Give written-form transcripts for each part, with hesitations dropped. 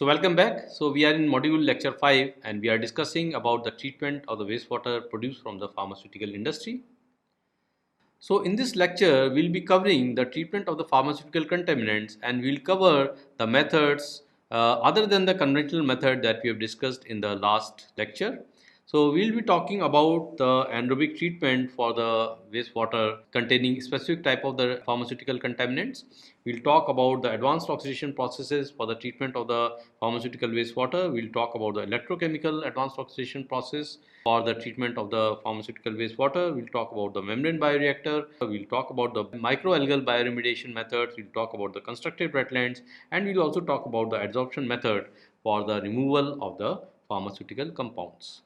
So welcome back. So we are in module lecture 5 and we are discussing about the treatment of the wastewater produced from the pharmaceutical industry. So in this lecture, we'll be covering the treatment of the pharmaceutical contaminants and we'll cover the methods other than the conventional method that we have discussed in the last lecture. So we'll be talking about the anaerobic treatment for the wastewater containing specific type of the pharmaceutical contaminants. We'll talk about the advanced oxidation processes for the treatment of the pharmaceutical wastewater. We'll talk about the electrochemical advanced oxidation process for the treatment of the pharmaceutical wastewater. We'll talk about the membrane bioreactor. We'll talk about the microalgal bio-remediation methods. We'll talk about the constructed wetlands, and we'll also talk about the adsorption method for the removal of the pharmaceutical compounds.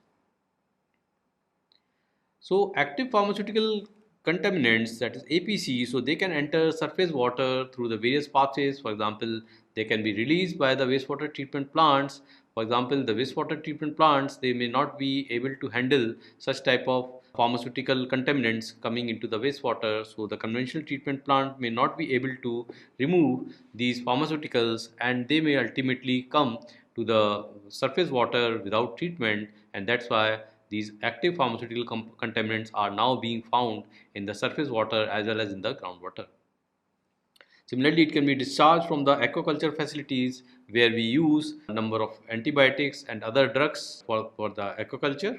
So active pharmaceutical contaminants, that is APC, so they can enter surface water through the various pathways. For example, they can be released by the wastewater treatment plants. For example, the wastewater treatment plants, they may not be able to handle such type of pharmaceutical contaminants coming into the wastewater. So the conventional treatment plant may not be able to remove these pharmaceuticals and they may ultimately come to the surface water without treatment, and that's why these active pharmaceutical contaminants are now being found in the surface water as well as in the groundwater. Similarly, it can be discharged from the aquaculture facilities where we use a number of antibiotics and other drugs for the aquaculture.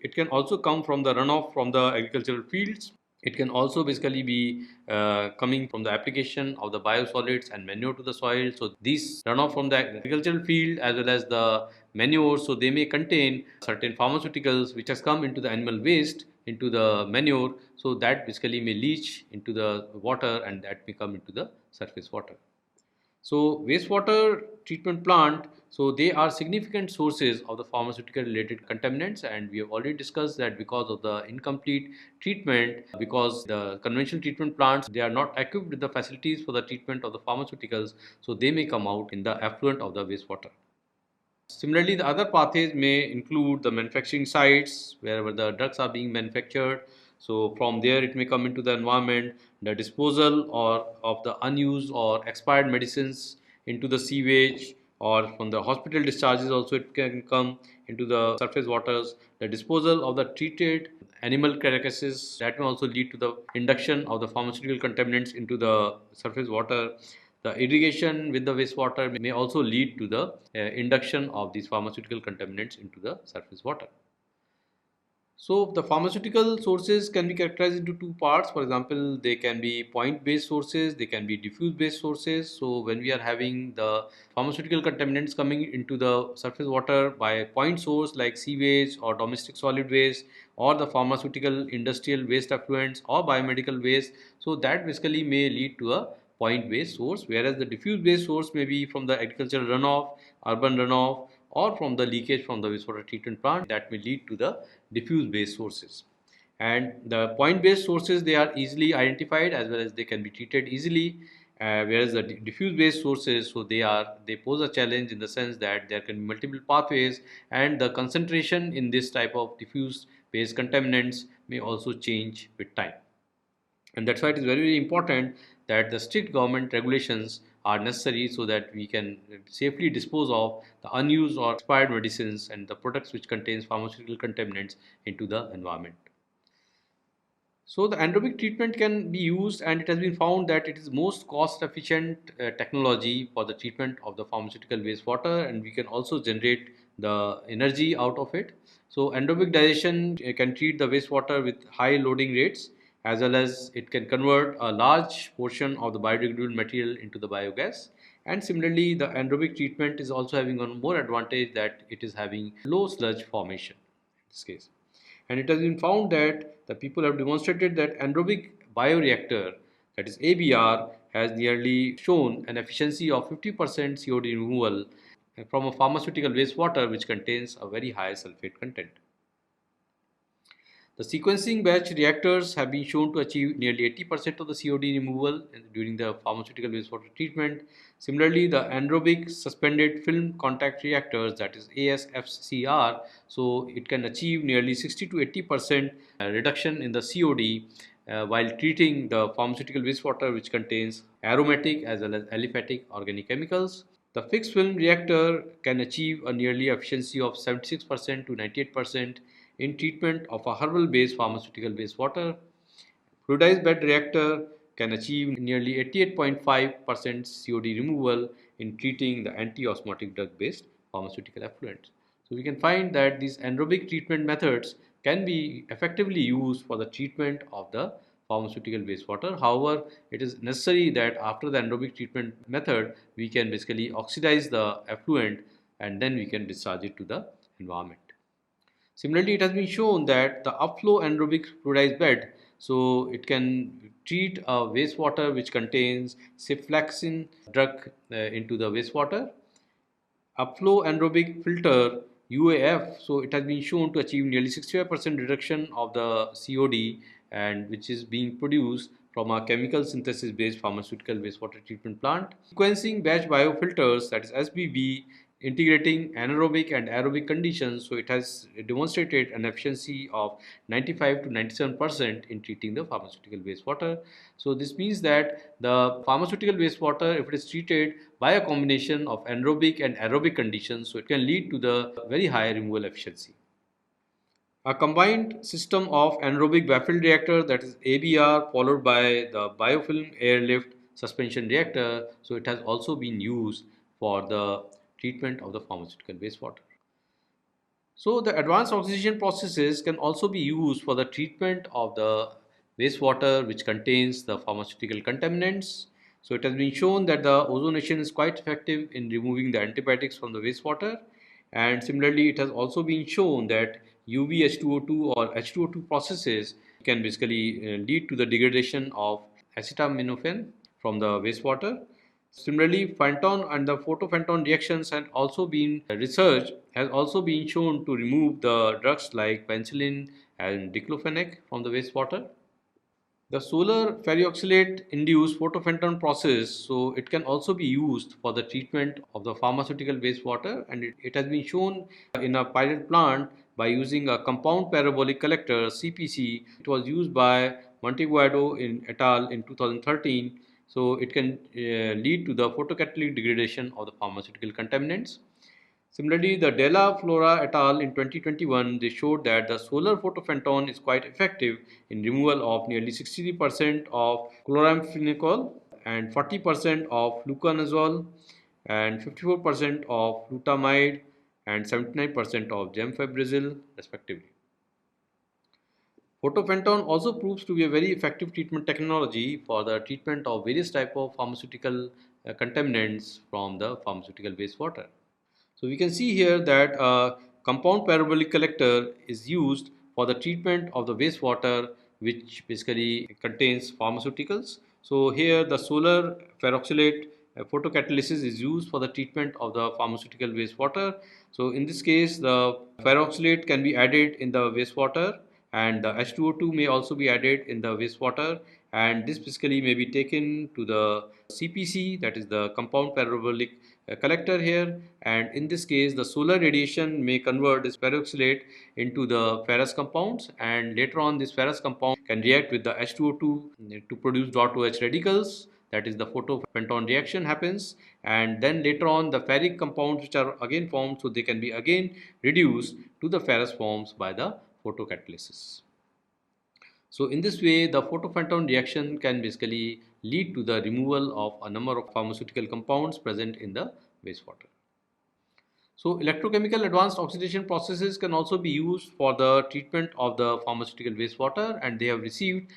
It can also come from the runoff from the agricultural fields. It can also basically be coming from the application of the biosolids and manure to the soil. So these runoff from the agricultural field as well as the manure, so they may contain certain pharmaceuticals which has come into the animal waste, into the manure. So that basically may leach into the water and that may come into the surface water. So wastewater treatment plant, so they are significant sources of the pharmaceutical related contaminants, and we have already discussed that because of the incomplete treatment, because the conventional treatment plants, they are not equipped with the facilities for the treatment of the pharmaceuticals, so they may come out in the effluent of the wastewater. Similarly, the other pathways may include the manufacturing sites wherever the drugs are being manufactured. So from there it may come into the environment, the disposal or of the unused or expired medicines into the sewage, or from the hospital discharges also it can come into the surface waters. The disposal of the treated animal carcasses, that may also lead to the induction of the pharmaceutical contaminants into the surface water. The irrigation with the wastewater may also lead to the induction of these pharmaceutical contaminants into the surface water. So the pharmaceutical sources can be characterized into two parts. For example, they can be point-based sources, they can be diffuse-based sources. So when we are having the pharmaceutical contaminants coming into the surface water by a point source like sewage or domestic solid waste or the pharmaceutical industrial waste effluents or biomedical waste, so that basically may lead to a point-based source, whereas the diffuse-based source may be from the agricultural runoff, urban runoff, or from the leakage from the wastewater treatment plant, that may lead to the diffuse based sources. And the point based sources, they are easily identified as well as they can be treated easily, whereas the diffuse based sources, so they pose a challenge in the sense that there can be multiple pathways and the concentration in this type of diffuse based contaminants may also change with time. And that's why it is very, very important that the strict government regulations are necessary so that we can safely dispose of the unused or expired medicines and the products which contains pharmaceutical contaminants into the environment. So the anaerobic treatment can be used, and it has been found that it is most cost efficient technology for the treatment of the pharmaceutical wastewater, and we can also generate the energy out of it. So anaerobic digestion can treat the wastewater with high loading rates, as well as it can convert a large portion of the biodegradable material into the biogas. And similarly, the anaerobic treatment is also having one more advantage, that it is having low sludge formation in this case. And it has been found that the people have demonstrated that anaerobic bioreactor, that is ABR, has nearly shown an efficiency of 50% COD removal from a pharmaceutical wastewater which contains a very high sulfate content. The sequencing batch reactors have been shown to achieve nearly 80% of the COD removal during the pharmaceutical wastewater treatment. Similarly, the anaerobic suspended film contact reactors, that is ASFCR, so it can achieve nearly 60 to 80% reduction in the COD while treating the pharmaceutical wastewater which contains aromatic as well as aliphatic organic chemicals. The fixed film reactor can achieve a nearly efficiency of 76% to 98% in treatment of a herbal-based pharmaceutical wastewater. Fluidized bed reactor can achieve nearly 88.5% COD removal in treating the anti-osmotic drug-based pharmaceutical effluents. So we can find that these anaerobic treatment methods can be effectively used for the treatment of the pharmaceutical wastewater. However, it is necessary that after the anaerobic treatment method, we can basically oxidize the effluent and then we can discharge it to the environment. Similarly, it has been shown that the upflow anaerobic fluidized bed, so it can treat a wastewater which contains cephalexin drug into the wastewater. Upflow anaerobic filter UAF, so it has been shown to achieve nearly 65% reduction of the COD and which is being produced from a chemical synthesis based pharmaceutical wastewater treatment plant. Sequencing batch biofilters, that is SBB, integrating anaerobic and aerobic conditions, so it has demonstrated an efficiency of 95 to 97% in treating the pharmaceutical wastewater. So this means that the pharmaceutical wastewater, if it is treated by a combination of anaerobic and aerobic conditions, so it can lead to the very high removal efficiency. A combined system of anaerobic baffled reactor, that is ABR, followed by the biofilm airlift suspension reactor, so it has also been used for the treatment of the pharmaceutical wastewater. So the advanced oxidation processes can also be used for the treatment of the wastewater which contains the pharmaceutical contaminants. So it has been shown that the ozonation is quite effective in removing the antibiotics from the wastewater, and similarly it has also been shown that UV H2O2 or H2O2 processes can basically lead to the degradation of acetaminophen from the wastewater. Similarly, phantom and the photophantom reactions had also been researched, has also been shown to remove the drugs like penicillin and diclofenac from the wastewater. The solar ferrioxylate induced photophantom process, so it can also be used for the treatment of the pharmaceutical wastewater, and it has been shown in a pilot plant by using a compound parabolic collector CPC. It was used by Monteguado in et al. In 2013. So it can lead to the photocatalytic degradation of the pharmaceutical contaminants. Similarly, the Della Flora et al. In 2021, they showed that the solar photophantom is quite effective in removal of nearly 63% of chloramphenicol and 40% of fluconazole and 54% of flutamide and 79% of gemfibrozil respectively. Photophantom also proves to be a very effective treatment technology for the treatment of various type of pharmaceutical contaminants from the pharmaceutical wastewater. So we can see here that a compound parabolic collector is used for the treatment of the wastewater which basically contains pharmaceuticals. So here the solar peroxylate photocatalysis is used for the treatment of the pharmaceutical wastewater. So in this case the peroxylate can be added in the wastewater and the H2O2 may also be added in the wastewater, and this basically may be taken to the CPC, that is the compound parabolic collector here, and in this case the solar radiation may convert this peroxylate into the ferrous compounds, and later on this ferrous compound can react with the H2O2 to produce dot OH radicals, that is the photophantom reaction happens, and then later on the ferric compounds which are again formed, so they can be again reduced to the ferrous forms by the photocatalysis. So in this way, the photophantom reaction can basically lead to the removal of a number of pharmaceutical compounds present in the wastewater. So electrochemical advanced oxidation processes can also be used for the treatment of the pharmaceutical wastewater, and they have received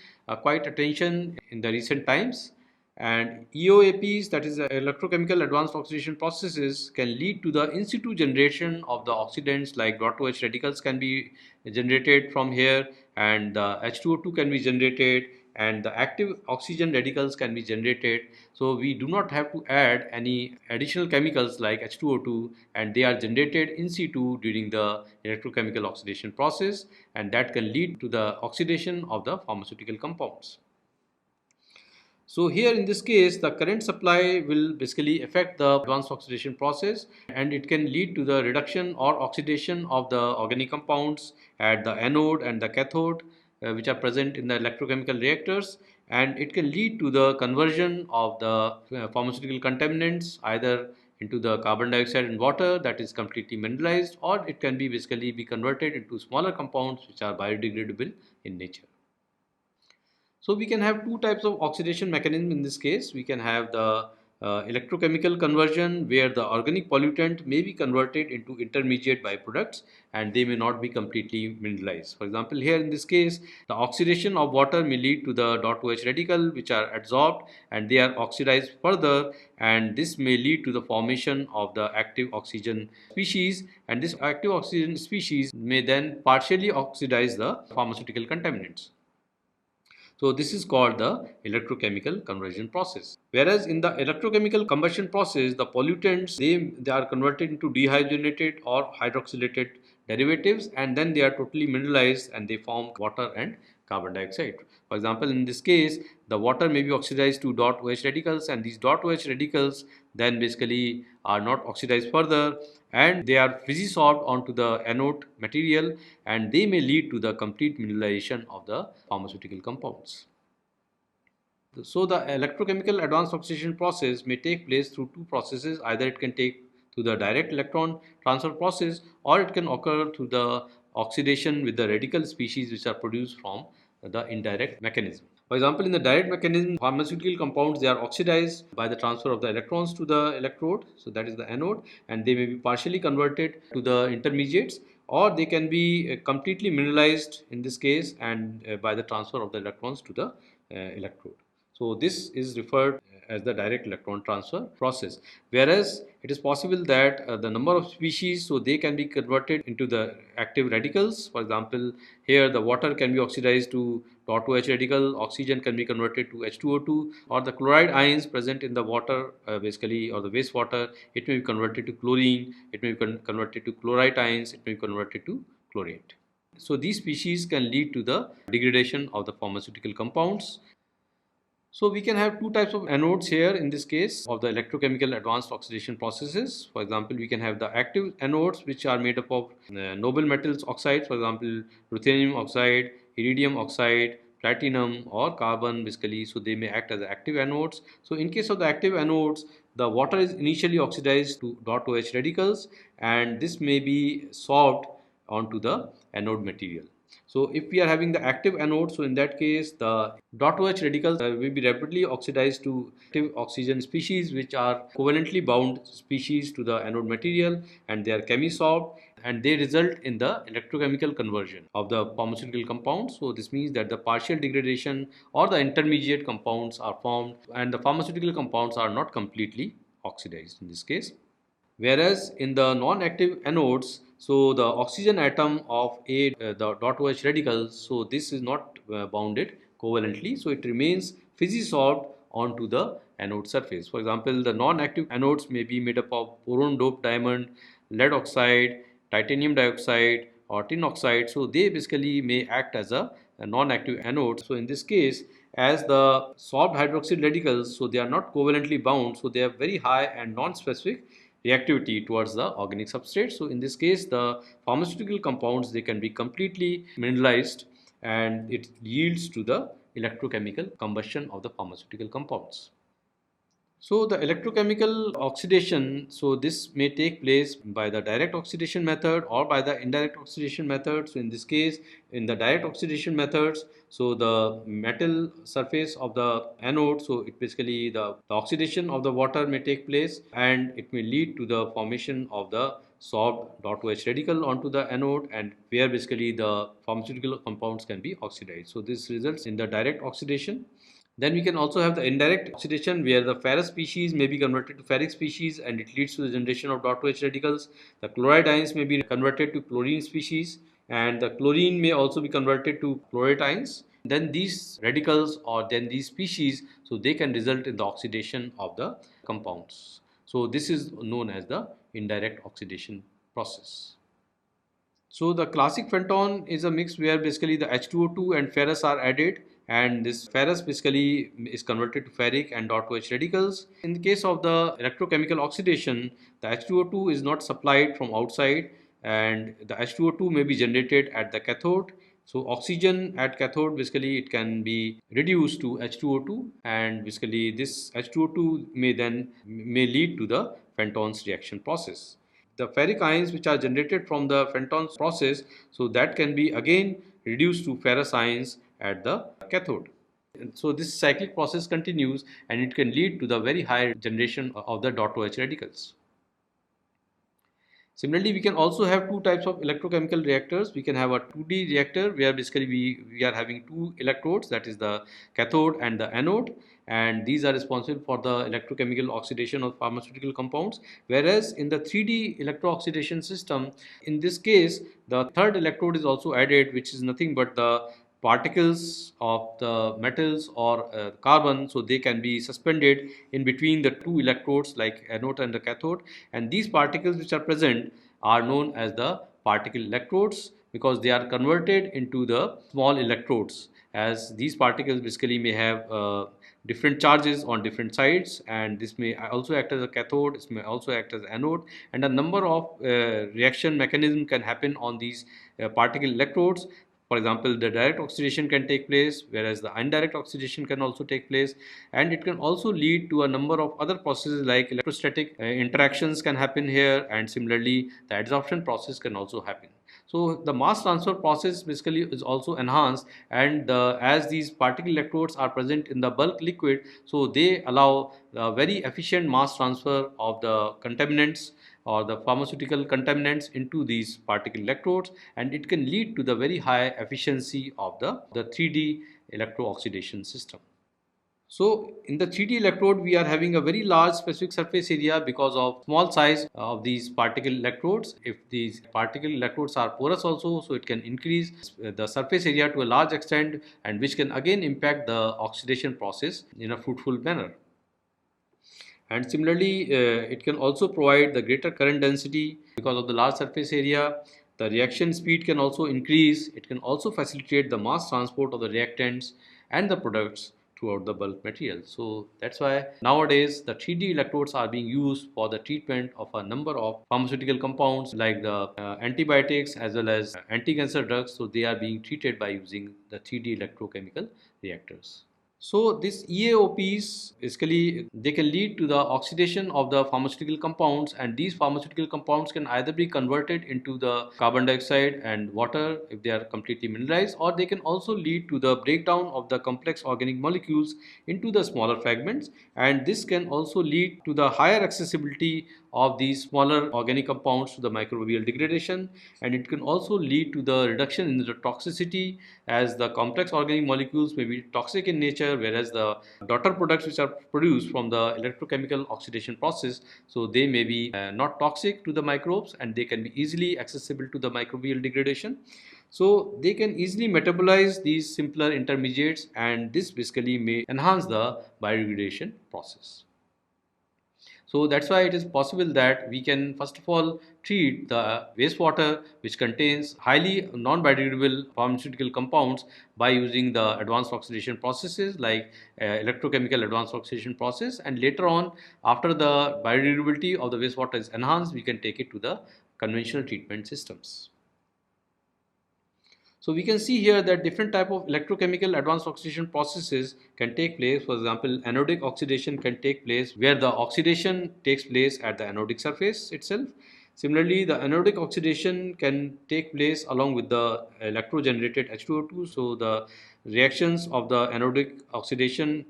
quite attention in the recent times. And EOAPs, that is electrochemical advanced oxidation processes, can lead to the in situ generation of the oxidants like DOH radicals can be generated from here, and the H2O2 can be generated, and the active oxygen radicals can be generated. So we do not have to add any additional chemicals like H2O2, and they are generated in situ during the electrochemical oxidation process, and that can lead to the oxidation of the pharmaceutical compounds. So here in this case, the current supply will basically affect the advanced oxidation process, and it can lead to the reduction or oxidation of the organic compounds at the anode and the cathode, which are present in the electrochemical reactors, and it can lead to the conversion of the pharmaceutical contaminants either into the carbon dioxide and water that is completely mineralized, or it can be basically be converted into smaller compounds which are biodegradable in nature. So we can have two types of oxidation mechanism in this case. We can have the electrochemical conversion where the organic pollutant may be converted into intermediate byproducts and they may not be completely mineralized. For example, here in this case, the oxidation of water may lead to the .OH radical which are adsorbed and they are oxidized further, and this may lead to the formation of the active oxygen species, and this active oxygen species may then partially oxidize the pharmaceutical contaminants. So this is called the electrochemical conversion process. Whereas in the electrochemical combustion process, the pollutants they are converted into dehydrogenated or hydroxylated derivatives, and then they are totally mineralized and they form water and carbon dioxide. For example, in this case, the water may be oxidized to .OH radicals, and these .OH radicals then basically are not oxidized further and they are physisorbed onto the anode material, and they may lead to the complete mineralization of the pharmaceutical compounds. So the electrochemical advanced oxidation process may take place through two processes. Either it can take through the direct electron transfer process, or it can occur through the oxidation with the radical species which are produced from the indirect mechanism. For example, in the direct mechanism, pharmaceutical compounds they are oxidized by the transfer of the electrons to the electrode, so that is the anode, and they may be partially converted to the intermediates, or they can be completely mineralized in this case and by the transfer of the electrons to the electrode. So this is referred as the direct electron transfer process. Whereas it is possible that the number of species, so they can be converted into the active radicals. For example, here the water can be oxidized to .OH radical, oxygen can be converted to H2O2, or the chloride ions present in the water basically, or the wastewater, it may be converted to chlorine, it may be converted to chloride ions, it may be converted to chlorate. So these species can lead to the degradation of the pharmaceutical compounds. So we can have two types of anodes here in this case of the electrochemical advanced oxidation processes. For example, we can have the active anodes which are made up of noble metals oxides, for example, ruthenium oxide, iridium oxide, platinum or carbon basically. So they may act as active anodes. So in case of the active anodes, the water is initially oxidized to .OH radicals, and this may be sorbed onto the anode material. So if we are having the active anode, so in that case the .OH radicals will be rapidly oxidized to active oxygen species which are covalently bound species to the anode material, and they are chemisorbed and they result in the electrochemical conversion of the pharmaceutical compounds. So this means that the partial degradation or the intermediate compounds are formed and the pharmaceutical compounds are not completely oxidized in this case. Whereas in the non-active anodes, so the oxygen atom of the .OH radical, so this is not bounded covalently, so it remains physisorbed onto the anode surface. For example, the non-active anodes may be made up of boron doped diamond, lead oxide, titanium dioxide or tin oxide. So they basically may act as a non-active anode. So in this case, as the sorbed hydroxyl radicals, so they are not covalently bound, so they have very high and non-specific reactivity towards the organic substrate. So in this case, the pharmaceutical compounds they can be completely mineralized and it yields to the electrochemical combustion of the pharmaceutical compounds. So the electrochemical oxidation, so this may take place by the direct oxidation method or by the indirect oxidation method. So in this case, in the direct oxidation methods, so the metal surface of the anode, so it basically the oxidation of the water may take place and it may lead to the formation of the sorbed .OH radical onto the anode, and where basically the pharmaceutical compounds can be oxidized. So this results in the direct oxidation. Then we can also have the indirect oxidation where the ferrous species may be converted to ferric species and it leads to the generation of .OH radicals. The chloride ions may be converted to chlorine species, and the chlorine may also be converted to chlorate ions. Then these radicals or then these species, so they can result in the oxidation of the compounds. So this is known as the indirect oxidation process. So the classic phenton is a mix where basically the H2O2 and ferrous are added, and this ferrous basically is converted to ferric and .OH radicals. In the case of the electrochemical oxidation, the H2O2 is not supplied from outside and the H2O2 may be generated at the cathode. So oxygen at cathode basically it can be reduced to H2O2, and basically this H2O2 may lead to the Fenton's reaction process. The ferric ions which are generated from the Fenton's process, so that can be again reduced to ferrous ions at the cathode. And so this cyclic process continues, and it can lead to the very high generation of the dot OH radicals. Similarly, we can also have two types of electrochemical reactors. We can have a 2D reactor where basically we are having two electrodes, that is the cathode and the anode, and these are responsible for the electrochemical oxidation of pharmaceutical compounds. Whereas in the 3D electro-oxidation system, in this case, the third electrode is also added, which is nothing but the particles of the metals or carbon, so they can be suspended in between the two electrodes like anode and the cathode, and these particles which are present are known as the particle electrodes because they are converted into the small electrodes, as these particles basically may have different charges on different sides, and this may also act as a cathode, this may also act as anode, and a number of reaction mechanism can happen on these particle electrodes. For example, the direct oxidation can take place, whereas the indirect oxidation can also take place, and it can also lead to a number of other processes like electrostatic interactions can happen here, and similarly the adsorption process can also happen. So the mass transfer process basically is also enhanced, and as these particle electrodes are present in the bulk liquid, so they allow very efficient mass transfer of the contaminants or the pharmaceutical contaminants into these particle electrodes, and it can lead to the very high efficiency of the 3D electro-oxidation system. So in the 3D electrode, we are having a very large specific surface area because of small size of these particle electrodes. If these particle electrodes are porous also, so it can increase the surface area to a large extent, and which can again impact the oxidation process in a fruitful manner. And similarly, it can also provide the greater current density because of the large surface area. The reaction speed can also increase. It can also facilitate the mass transport of the reactants and the products throughout the bulk material. So that's why nowadays the 3D electrodes are being used for the treatment of a number of pharmaceutical compounds like the antibiotics as well as anti-cancer drugs. So they are being treated by using the 3D electrochemical reactors. So these EAOPs basically they can lead to the oxidation of the pharmaceutical compounds, and these pharmaceutical compounds can either be converted into the carbon dioxide and water if they are completely mineralized, or they can also lead to the breakdown of the complex organic molecules into the smaller fragments, and this can also lead to the higher accessibility of these smaller organic compounds to the microbial degradation, and it can also lead to the reduction in the toxicity, as the complex organic molecules may be toxic in nature, whereas the daughter products which are produced from the electrochemical oxidation process, so they may be not toxic to the microbes, and they can be easily accessible to the microbial degradation. So they can easily metabolize these simpler intermediates, and this basically may enhance the biodegradation process. So that's why it is possible that we can first of all treat the wastewater which contains highly non-biodegradable pharmaceutical compounds by using the advanced oxidation processes like electrochemical advanced oxidation process, and later on after the biodegradability of the wastewater is enhanced, we can take it to the conventional treatment systems. So we can see here that different type of electrochemical advanced oxidation processes can take place. For example, anodic oxidation can take place where the oxidation takes place at the anodic surface itself. Similarly, the anodic oxidation can take place along with the electro-generated H2O2. So the reactions of the anodic oxidation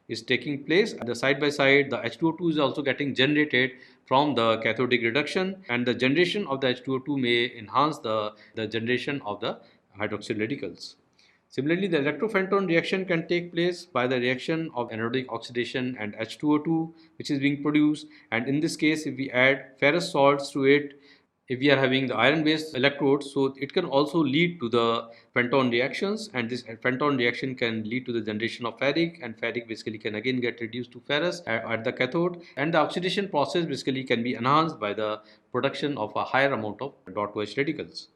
is taking place. The side by side, the H2O2 is also getting generated from the cathodic reduction, and the generation of the H2O2 may enhance the generation of the hydroxyl radicals. Similarly, the electrophantom reaction can take place by the reaction of anodic oxidation and H2O2 which is being produced, and in this case if we add ferrous salts to it, if we are having the iron based electrodes, so it can also lead to the Fenton reactions, and this Fenton reaction can lead to the generation of ferric, and ferric basically can again get reduced to ferrous at the cathode, and the oxidation process basically can be enhanced by the production of a higher amount of dot OH radicals.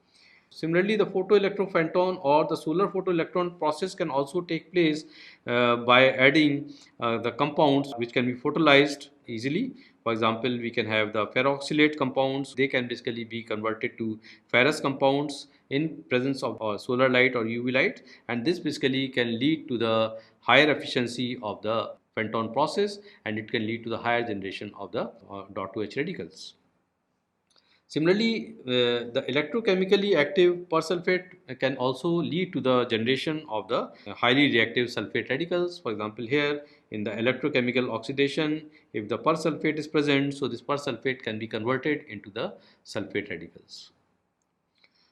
Similarly, the photoelectrophantom or the solar photoelectron process can also take place by adding the compounds which can be photolysed easily. For example, we can have the ferroxylate compounds. They can basically be converted to ferrous compounds in presence of solar light or UV light, and this basically can lead to the higher efficiency of the electrophanton process, and it can lead to the higher generation of the .2H radicals. Similarly, the electrochemically active persulfate can also lead to the generation of the highly reactive sulfate radicals. For example, here in the electrochemical oxidation, if the persulfate is present, so this persulfate can be converted into the sulfate radicals.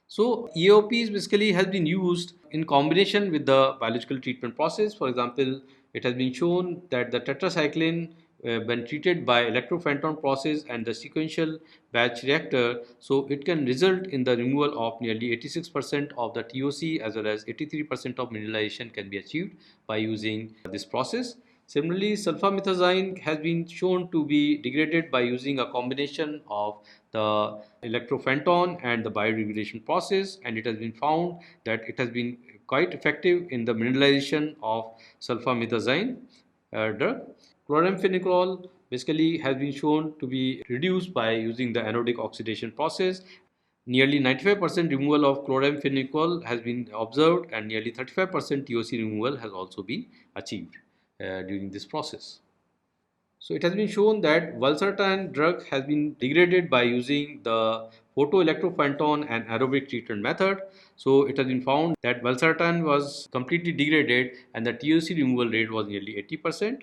So EOPs basically has been used in combination with the biological treatment process. For example, it has been shown that the tetracycline when treated by electrophanton process and the sequential batch reactor, so it can result in the removal of nearly 86% of the TOC as well as 83% of mineralization can be achieved by using this process. Similarly, sulfamethoxine has been shown to be degraded by using a combination of the electrophanton and the bioregulation process, and it has been found that it has been quite effective in the mineralization of sulfamethoxine drug. Chloramphenicol basically has been shown to be reduced by using the anodic oxidation process. Nearly 95% removal of chloramphenicol has been observed, and nearly 35% TOC removal has also been achieved during this process. So it has been shown that valsartan drug has been degraded by using the photoelectrophanton and aerobic treatment method. So it has been found that valsartan was completely degraded and the TOC removal rate was nearly 80%.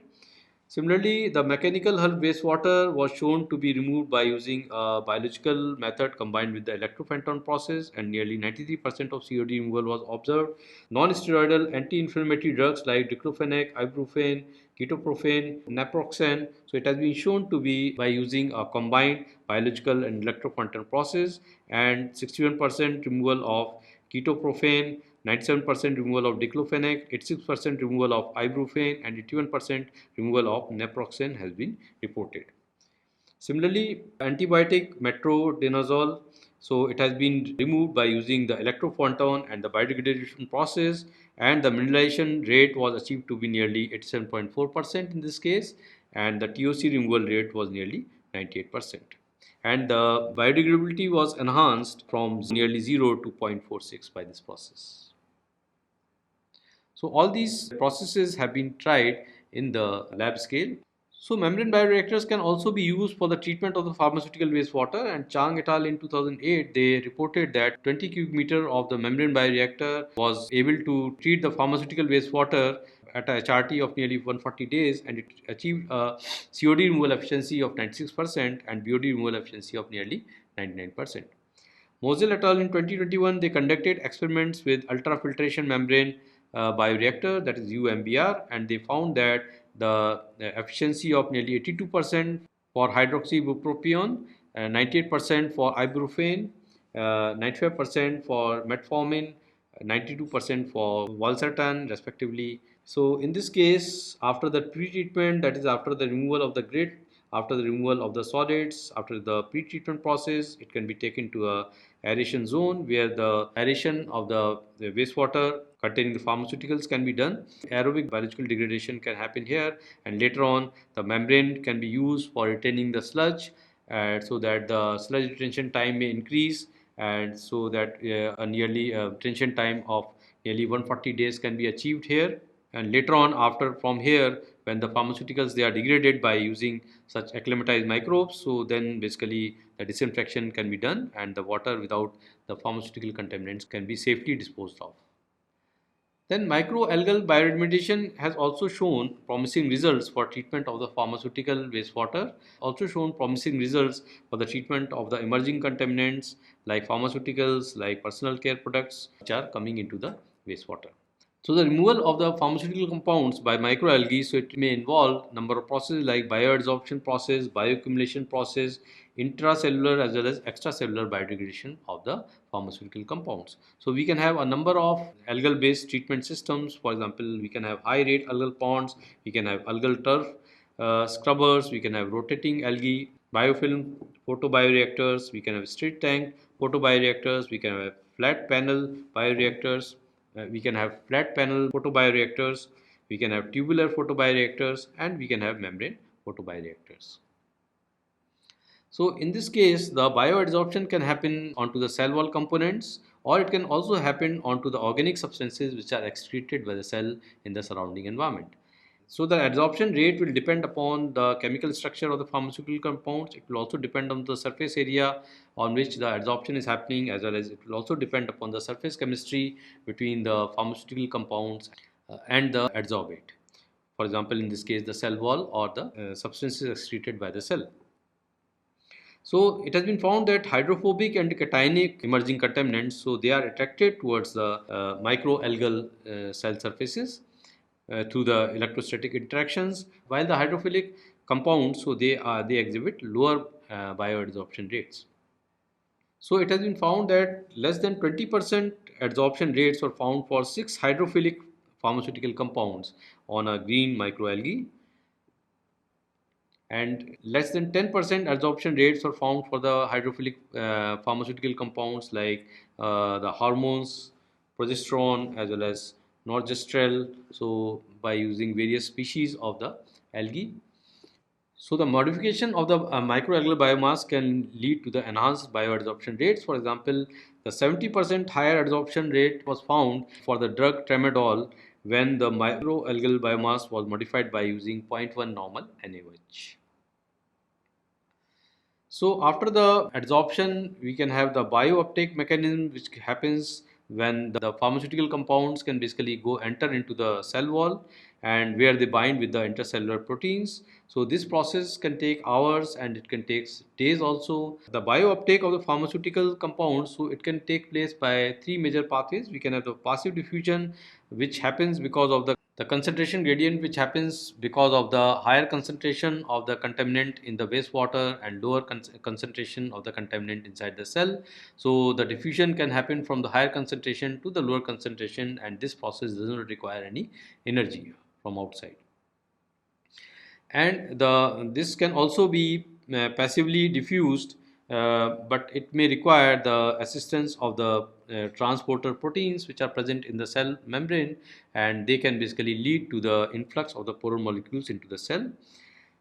Similarly, the mechanical hull wastewater was shown to be removed by using a biological method combined with the electrophanton process, and nearly 93% of COD removal was observed. Non-steroidal anti-inflammatory drugs like diclofenac, ibuprofen, ketoprofen, naproxen. So it has been shown to be by using a combined biological and electrophanton process, and 61% removal of ketoprofen, 97% removal of diclofenac, 86% removal of ibuprofen, and 81% removal of naproxen has been reported. Similarly, antibiotic metronidazole, so it has been removed by using the electrophanton and the biodegradation process, and the mineralization rate was achieved to be nearly 87.4% in this case, and the TOC removal rate was nearly 98%. And the biodegradability was enhanced from nearly 0 to 0.46 by this process. So all these processes have been tried in the lab scale. So membrane bioreactors can also be used for the treatment of the pharmaceutical wastewater, and Chang et al. In 2008 they reported that 20 cubic meter of the membrane bioreactor was able to treat the pharmaceutical wastewater at a HRT of nearly 140 days, and it achieved a COD removal efficiency of 96% and BOD removal efficiency of nearly 99%. Mosel et al. In 2021 they conducted experiments with ultrafiltration membrane bioreactor, that is UMBR, and they found that the efficiency of nearly 82% for hydroxybupropion, 98% for ibuprofen, 95% for metformin, 92% for valsartan respectively. So in this case, after the pre-treatment, that is after the removal of the grit, after the removal of the solids, after the pre-treatment process, it can be taken to a aeration zone where the aeration of the wastewater containing the pharmaceuticals can be done. Aerobic biological degradation can happen here, and later on the membrane can be used for retaining the sludge, so that the sludge retention time may increase, and so that a nearly retention time of nearly 140 days can be achieved here. And later on, after from here, when the pharmaceuticals they are degraded by using such acclimatized microbes, so then basically the disinfection can be done and the water without the pharmaceutical contaminants can be safely disposed of. Then microalgal bioremediation has also shown promising results for treatment of the pharmaceutical wastewater, also shown promising results for the treatment of the emerging contaminants like pharmaceuticals, like personal care products which are coming into the wastewater. So the removal of the pharmaceutical compounds by microalgae, so it may involve number of processes like bioadsorption process, bioaccumulation process, intracellular as well as extracellular biodegradation of the pharmaceutical compounds. So we can have a number of algal based treatment systems. For example, we can have high rate algal ponds, we can have algal turf scrubbers, we can have rotating algae, biofilm photobioreactors, we can have straight tank photobioreactors, we can have flat panel bioreactors, we can have flat panel photobioreactors, we can have tubular photobioreactors, and we can have membrane photobioreactors. So in this case, the bioadsorption can happen onto the cell wall components, or it can also happen onto the organic substances which are excreted by the cell in the surrounding environment. So the adsorption rate will depend upon the chemical structure of the pharmaceutical compounds. It will also depend on the surface area on which the adsorption is happening, as well as it will also depend upon the surface chemistry between the pharmaceutical compounds and the adsorbate. For example, in this case, the cell wall or the substances excreted by the cell. So it has been found that hydrophobic and cationic emerging contaminants, so they are attracted towards the microalgal cell surfaces through the electrostatic interactions, while the hydrophilic compounds, so they exhibit lower bioadsorption rates. So it has been found that less than 20% adsorption rates were found for 6 hydrophilic pharmaceutical compounds on a green microalgae, and less than 10% adsorption rates are found for the hydrophilic pharmaceutical compounds like the hormones, progesterone, as well as norgestrel. So by using various species of the algae, so the modification of the microalgal biomass can lead to the enhanced bioadsorption rates. For example, the 70% higher adsorption rate was found for the drug tramadol when the microalgal biomass was modified by using zero point 0.1 normal NaOH. So after the adsorption, we can have the biouptake mechanism, which happens when the pharmaceutical compounds can basically go enter into the cell wall and where they bind with the intercellular proteins. So this process can take hours and it can take days also. The biouptake of the pharmaceutical compounds, so it can take place by three major pathways. We can have the passive diffusion, which happens because of the concentration gradient, which happens because of the higher concentration of the contaminant in the wastewater and lower concentration of the contaminant inside the cell. So the diffusion can happen from the higher concentration to the lower concentration, and this process doesn't require any energy from outside. And this can also be passively diffused, but it may require the assistance of the transporter proteins which are present in the cell membrane, and they can basically lead to the influx of the polar molecules into the cell.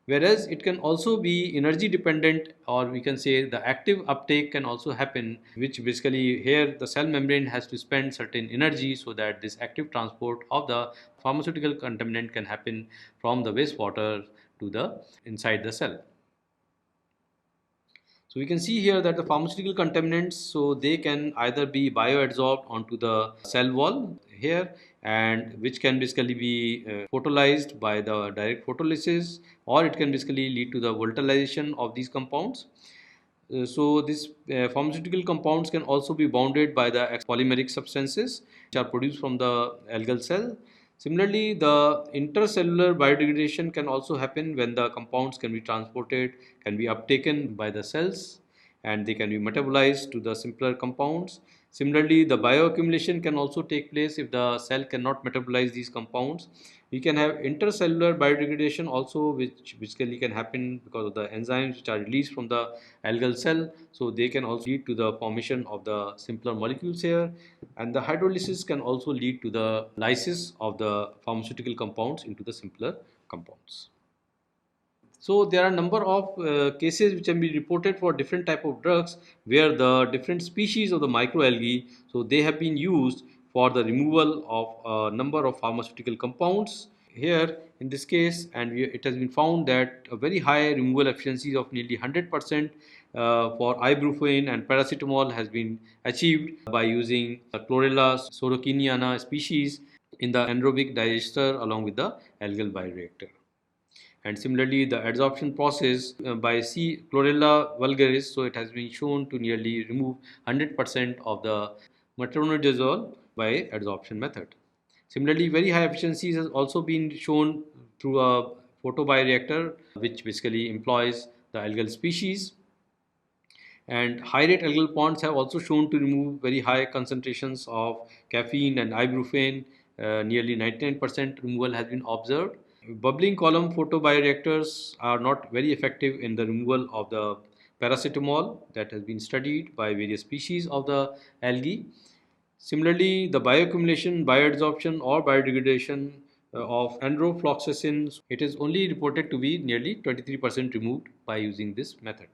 Whereas it can also be energy dependent, or we can say the active uptake can also happen, which basically here the cell membrane has to spend certain energy so that this active transport of the pharmaceutical contaminant can happen from the wastewater to the inside the cell. So we can see here that the pharmaceutical contaminants, so they can either be bioadsorbed onto the cell wall here, and which can basically be photolyzed by the direct photolysis, or it can basically lead to the volatilization of these compounds. So these pharmaceutical compounds can also be bounded by the polymeric substances which are produced from the algal cell. Similarly, the intercellular biodegradation can also happen when the compounds can be transported, can be uptaken by the cells, and they can be metabolized to the simpler compounds. Similarly, the bioaccumulation can also take place if the cell cannot metabolize these compounds. We can have intercellular biodegradation also, which basically can happen because of the enzymes which are released from the algal cell. So they can also lead to the formation of the simpler molecules here. And the hydrolysis can also lead to the lysis of the pharmaceutical compounds into the simpler compounds. So there are a number of cases which have been reported for different type of drugs where the different species of the microalgae, so they have been used for the removal of a number of pharmaceutical compounds here in this case, and it has been found that a very high removal efficiency of nearly 100% for ibuprofen and paracetamol has been achieved by using Chlorella sorokiniana species in the anaerobic digester along with the algal bioreactor. And similarly, the adsorption process by C. Chlorella vulgaris, so it has been shown to nearly remove 100% of the metronidazole by adsorption method. Similarly, very high efficiencies has also been shown through a photobioreactor, which basically employs the algal species. And high rate algal ponds have also shown to remove very high concentrations of caffeine and ibuprofen. Nearly 99% removal has been observed. Bubbling column photobioreactors are not very effective in the removal of the paracetamol that has been studied by various species of the algae. Similarly, the bioaccumulation, bioadsorption, or biodegradation of androfloxacin, it is only reported to be nearly 23% removed by using this method.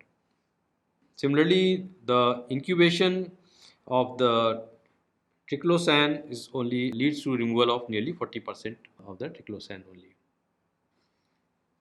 Similarly, the incubation of the triclosan is only leads to removal of nearly 40% of the triclosan only.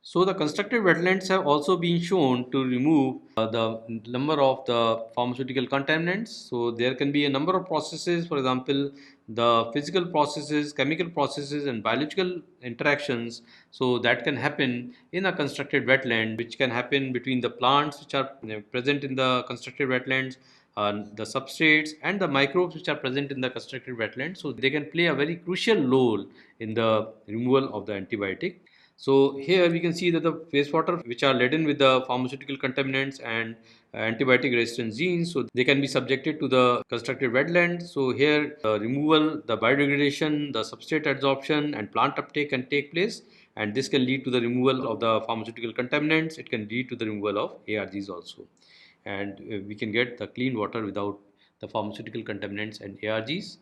So the constructed wetlands have also been shown to remove the number of the pharmaceutical contaminants. So there can be a number of processes, for example, the physical processes, chemical processes, and biological interactions. So that can happen in a constructed wetland, which can happen between the plants which are present in the constructed wetlands, the substrates, and the microbes which are present in the constructed wetlands. So they can play a very crucial role in the removal of the antibiotic. So here we can see that the wastewater which are laden with the pharmaceutical contaminants and antibiotic resistant genes, so they can be subjected to the constructed wetland. So here the removal, the biodegradation, the substrate adsorption and plant uptake can take place, and this can lead to the removal of the pharmaceutical contaminants. It can lead to the removal of ARGs also, and we can get the clean water without the pharmaceutical contaminants and ARGs.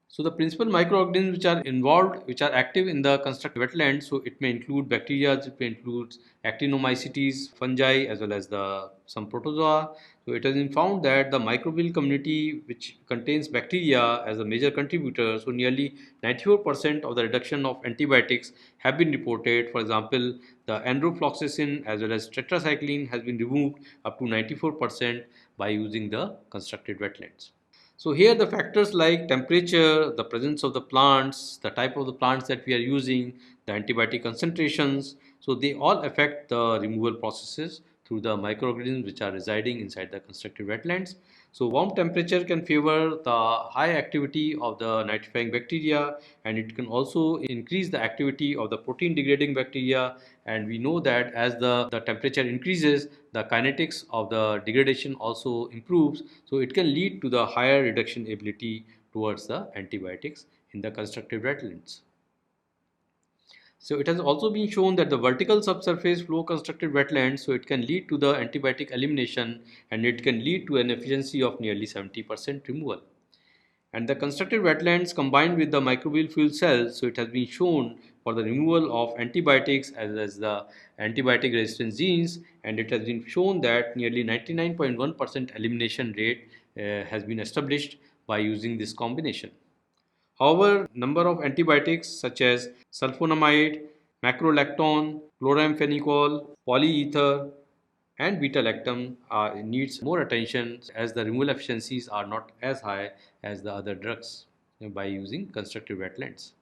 So the principal microorganisms which are involved, which are active in the constructed wetlands, so it may include bacteria, it may include actinomycetes, fungi, as well as the some protozoa. So it has been found that the microbial community, which contains bacteria as a major contributor, so nearly 94% of the reduction of antibiotics have been reported. For example, the enrofloxacin as well as tetracycline has been removed up to 94% by using the constructed wetlands. So here the factors like temperature, the presence of the plants, the type of the plants that we are using, the antibiotic concentrations, so they all affect the removal processes through the microorganisms which are residing inside the constructed wetlands. So warm temperature can favor the high activity of the nitrifying bacteria, and it can also increase the activity of the protein degrading bacteria, and we know that as the temperature increases, the kinetics of the degradation also improves, so it can lead to the higher reduction ability towards the antibiotics in the constructed wetlands. So it has also been shown that the vertical subsurface flow constructed wetlands, so it can lead to the antibiotic elimination, and it can lead to an efficiency of nearly 70% removal. And the constructed wetlands combined with the microbial fuel cells, so it has been shown for the removal of antibiotics as well as the antibiotic resistant genes, and it has been shown that nearly 99.1% elimination rate has been established by using this combination. However, number of antibiotics such as sulfonamide, macrolactone, chloramphenicol, polyether, and beta-lactam needs more attention as the removal efficiencies are not as high as the other drugs by using constructive wetlands.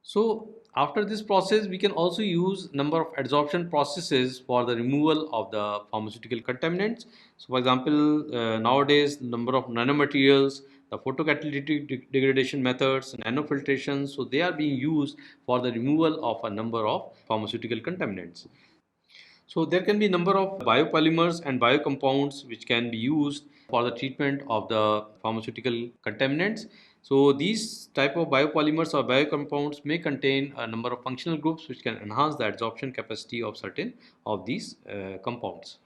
So after this process, we can also use number of adsorption processes for the removal of the pharmaceutical contaminants. So for example, nowadays number of nanomaterials, the photocatalytic degradation methods, nanofiltration, so they are being used for the removal of a number of pharmaceutical contaminants. So there can be number of biopolymers and biocompounds which can be used for the treatment of the pharmaceutical contaminants. So these type of biopolymers or biocompounds may contain a number of functional groups which can enhance the adsorption capacity of certain of these compounds.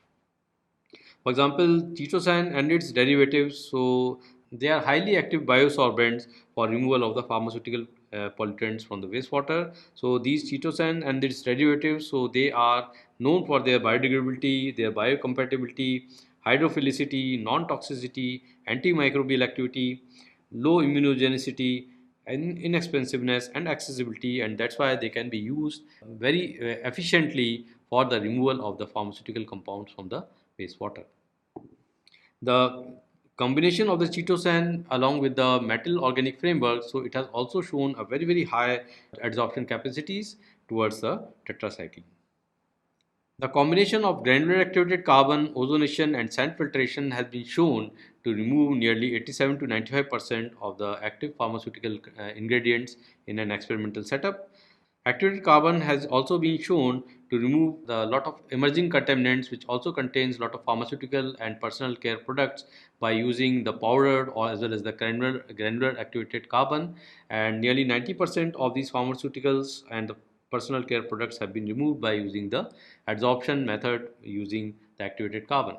For example, chitosan and its derivatives, so they are highly active biosorbents for removal of the pharmaceutical pollutants from the wastewater. So these chitosan and its derivatives, so they are known for their biodegradability, their biocompatibility, hydrophilicity, non-toxicity, antimicrobial activity, low immunogenicity, and inexpensiveness and accessibility, and that's why they can be used very efficiently for the removal of the pharmaceutical compounds from the wastewater. The combination of the chitosan along with the metal organic framework, so it has also shown a very high adsorption capacities towards the tetracycline. The combination of granular activated carbon, ozonation and sand filtration has been shown to remove nearly 87 to 95% of the active pharmaceutical ingredients in an experimental setup. Activated carbon has also been shown to remove the lot of emerging contaminants which also contains lot of pharmaceutical and personal care products by using the powdered or as well as the granular activated carbon, and nearly 90% of these pharmaceuticals and the personal care products have been removed by using the adsorption method using the activated carbon.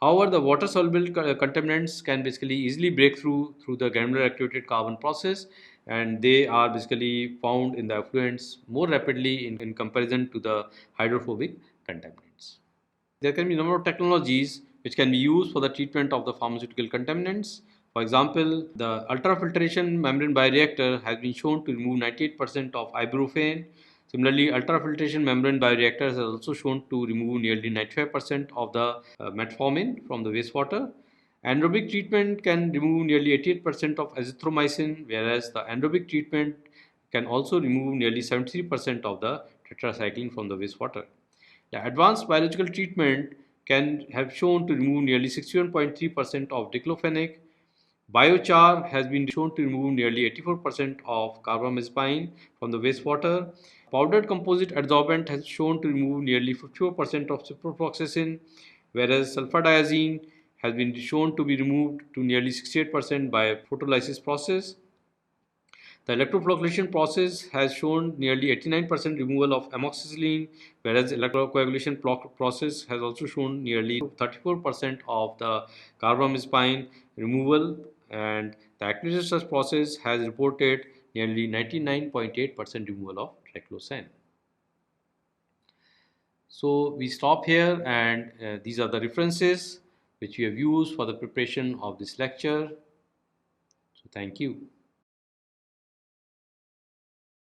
However, the water soluble contaminants can basically easily break through the granular activated carbon process, and they are basically found in the effluents more rapidly in comparison to the hydrophobic contaminants. There can be a number of technologies which can be used for the treatment of the pharmaceutical contaminants. For example, the ultrafiltration membrane bioreactor has been shown to remove 98% of ibuprofen, Similarly, ultrafiltration membrane bioreactors are also shown to remove nearly 95% of the metformin from the wastewater. Anaerobic treatment can remove nearly 88% of azithromycin, whereas the anaerobic treatment can also remove nearly 73% of the tetracycline from the wastewater. The advanced biological treatment can have shown to remove nearly 61.3% of diclofenac. Biochar has been shown to remove nearly 84% of carbamazepine from the wastewater. Powdered composite adsorbent has shown to remove nearly 54% of ciprofloxacin, whereas sulfadiazine has been shown to be removed to nearly 68% by photolysis process. The electroflocculation process has shown nearly 89% removal of amoxicillin, whereas electrocoagulation process has also shown nearly 34% of the carbamazepine removal, and the acquisition process has reported nearly 99.8% removal of triclosan. So we stop here, and these are the references which we have used for the preparation of this lecture. So thank you.